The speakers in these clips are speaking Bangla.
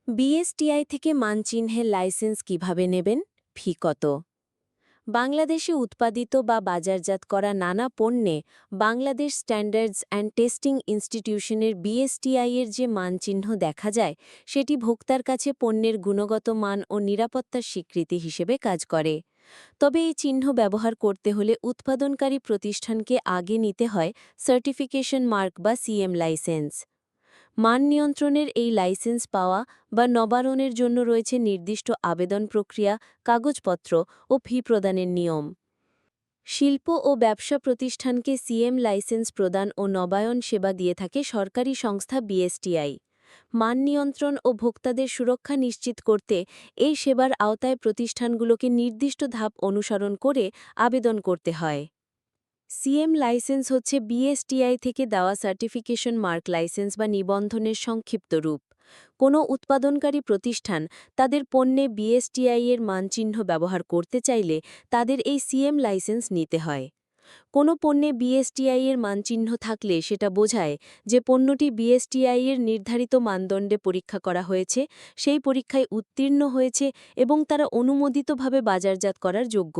বিএসটিআই থেকে মানচিহ্নের লাইসেন্স কিভাবে নেবেন? ফি কত? বাংলাদেশে উৎপাদিত বা বাজারজাত করা নানা পণ্যে বাংলাদেশ স্ট্যান্ডার্ডস অ্যান্ড টেস্টিং ইনস্টিটিউশনের বিএসটিআই এর যে মানচিহ্ন দেখা যায়, সেটি ভোক্তার কাছে পণ্যের গুণগত মান ও নিরাপত্তার স্বীকৃতি হিসেবে কাজ করে। তবে এই চিহ্ন ব্যবহার করতে হলে উৎপাদনকারী প্রতিষ্ঠানকে আগে নিতে হয় সার্টিফিকেশন মার্ক বা সিএম লাইসেন্স। মান নিয়ন্ত্রণের এই লাইসেন্স পাওয়া বা নবায়নের জন্য রয়েছে নির্দিষ্ট আবেদন প্রক্রিয়া, কাগজপত্র ও ফি প্রদানের নিয়ম। শিল্প ও ব্যবসা প্রতিষ্ঠানকে সিএম লাইসেন্স প্রদান ও নবায়ন সেবা দিয়ে থাকে সরকারি সংস্থা বিএসটিআই। মান নিয়ন্ত্রণ ও ভোক্তাদের সুরক্ষা নিশ্চিত করতে এই সেবার আওতায় প্রতিষ্ঠানগুলোকে নির্দিষ্ট ধাপ অনুসরণ করে আবেদন করতে হয়। সিএম লাইসেন্স হচ্ছে বিএসটিআই থেকে দেওয়া সার্টিফিকেশন মার্ক লাইসেন্স বা নিবন্ধনের সংক্ষিপ্ত রূপ। কোনো উৎপাদনকারী প্রতিষ্ঠান তাদের পণ্যে বিএসটিআই এর মানচিহ্ন ব্যবহার করতে চাইলে তাদের এই সিএম লাইসেন্স নিতে হয়। কোনো পণ্যে বিএসটিআই এর মানচিহ্ন থাকলে সেটা বোঝায় যে পণ্যটি বিএসটিআই এর নির্ধারিত মানদণ্ডে পরীক্ষা করা হয়েছে, সেই পরীক্ষায় উত্তীর্ণ হয়েছে এবং তারা অনুমোদিতভাবে বাজারজাত করার যোগ্য।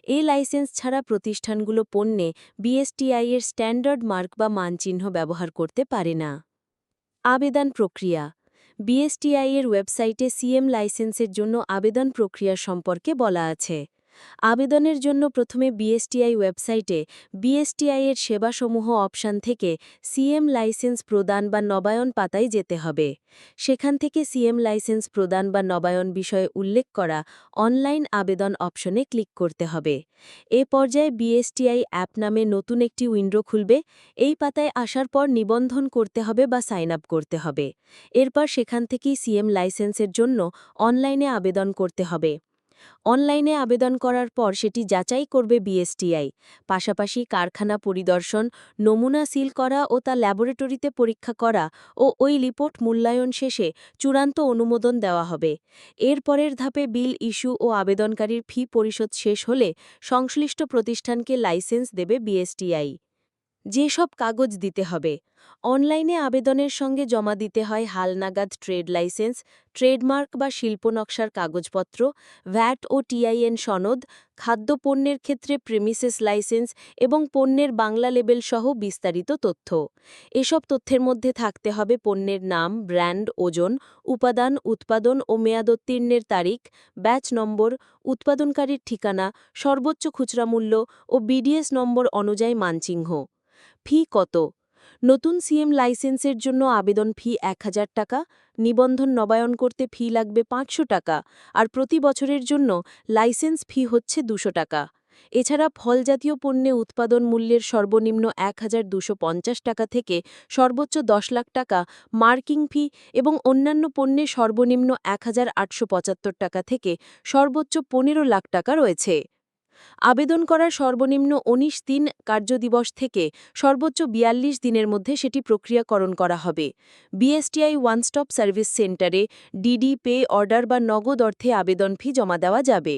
এই লাইসেন্স ছাড়া প্রতিষ্ঠানগুলো পণ্যে বিএসটিআই এর স্ট্যান্ডার্ড মার্ক বা মানচিহ্ন ব্যবহার করতে পারে না। আবেদন প্রক্রিয়া। বিএসটিআই এর ওয়েবসাইটে সিএম লাইসেন্সের জন্য আবেদন প্রক্রিয়া সম্পর্কে বলা আছে। আবেদনের জন্য প্রথমে বিএসটিআই ওয়েবসাইটে বিএসটিআই এর সেবাসমূহ অপশান থেকে সিএম লাইসেন্স প্রদান বা নবায়ন পাতায় যেতে হবে। সেখান থেকে সিএম লাইসেন্স প্রদান বা নবায়ন বিষয়ে উল্লেখ করা অনলাইন আবেদন অপশনে ক্লিক করতে হবে। এ পর্যায়ে বিএসটিআই অ্যাপ নামে নতুন একটি উইন্ডো খুলবে। এই পাতায় আসার পর নিবন্ধন করতে হবে বা সাইন আপ করতে হবে। এরপর সেখান থেকেই সিএম লাইসেন্সের জন্য অনলাইনে আবেদন করতে হবে। অনলাইনে আবেদন করার পর সেটি যাচাই করবে বিএসটিআই। পাশাপাশি কারখানা পরিদর্শন, নমুনা সিল করা ও তা ল্যাবরেটরিতে পরীক্ষা করা ও ওই রিপোর্ট মূল্যায়ন শেষে চূড়ান্ত অনুমোদন দেওয়া হবে। এর পরের ধাপে বিল ইস্যু ও আবেদনকারীর ফি পরিশোধ শেষ হলে সংশ্লিষ্ট প্রতিষ্ঠানকে লাইসেন্স দেবে বিএসটিআই। যেসব কাগজ দিতে হবে। অনলাইনে আবেদনের সঙ্গে জমা দিতে হয় হালনাগাদ ট্রেড লাইসেন্স, ট্রেডমার্ক বা শিল্পনকশার কাগজপত্র, ভ্যাট ও টিআইএন সনদ, খাদ্যপণ্যের ক্ষেত্রে প্রেমিসেস লাইসেন্স এবং পণ্যের বাংলা লেবেল সহ বিস্তারিত তথ্য। এসব তথ্যের মধ্যে থাকতে হবে পণ্যের নাম, ব্র্যান্ড, ওজন, উপাদান, উৎপাদন ও মেয়াদোত্তীর্ণের তারিখ, ব্যাচ নম্বর, উৎপাদনকারীর ঠিকানা, সর্বোচ্চ খুচরা মূল্য ও বিডিএস নম্বর অনুযায়ী মানচিহ্ন। ফি কত? নতুন সিএম লাইসেন্সের জন্য আবেদন ফি ১,০০০ টাকা, নিবন্ধন নবায়ন করতে ফি লাগবে ৫০০ টাকা, আর প্রতি বছরের জন্য লাইসেন্স ফি হচ্ছে ২০০ টাকা। এছাড়া ফলজাতীয় পণ্যে উৎপাদন মূল্যের সর্বনিম্ন ১,২৫০ টাকা থেকে সর্বোচ্চ ১০ লাখ টাকা মার্কিং ফি এবং অন্যান্য পণ্যে সর্বনিম্ন ১,৮৭৫ টাকা থেকে সর্বোচ্চ ১৫ লাখ টাকা রয়েছে। আবেদন করার সর্বনিম্ন ১৯ দিন কার্যদিবস থেকে সর্বোচ্চ ৪২ দিনের মধ্যে সেটি প্রক্রিয়াকরণ করা হবে। বিএসটিআই ওয়ান স্টপ সার্ভিস সেন্টারে ডিডি পে অর্ডার বা নগদ অর্থে আবেদন ফি জমা দেওয়া যাবে।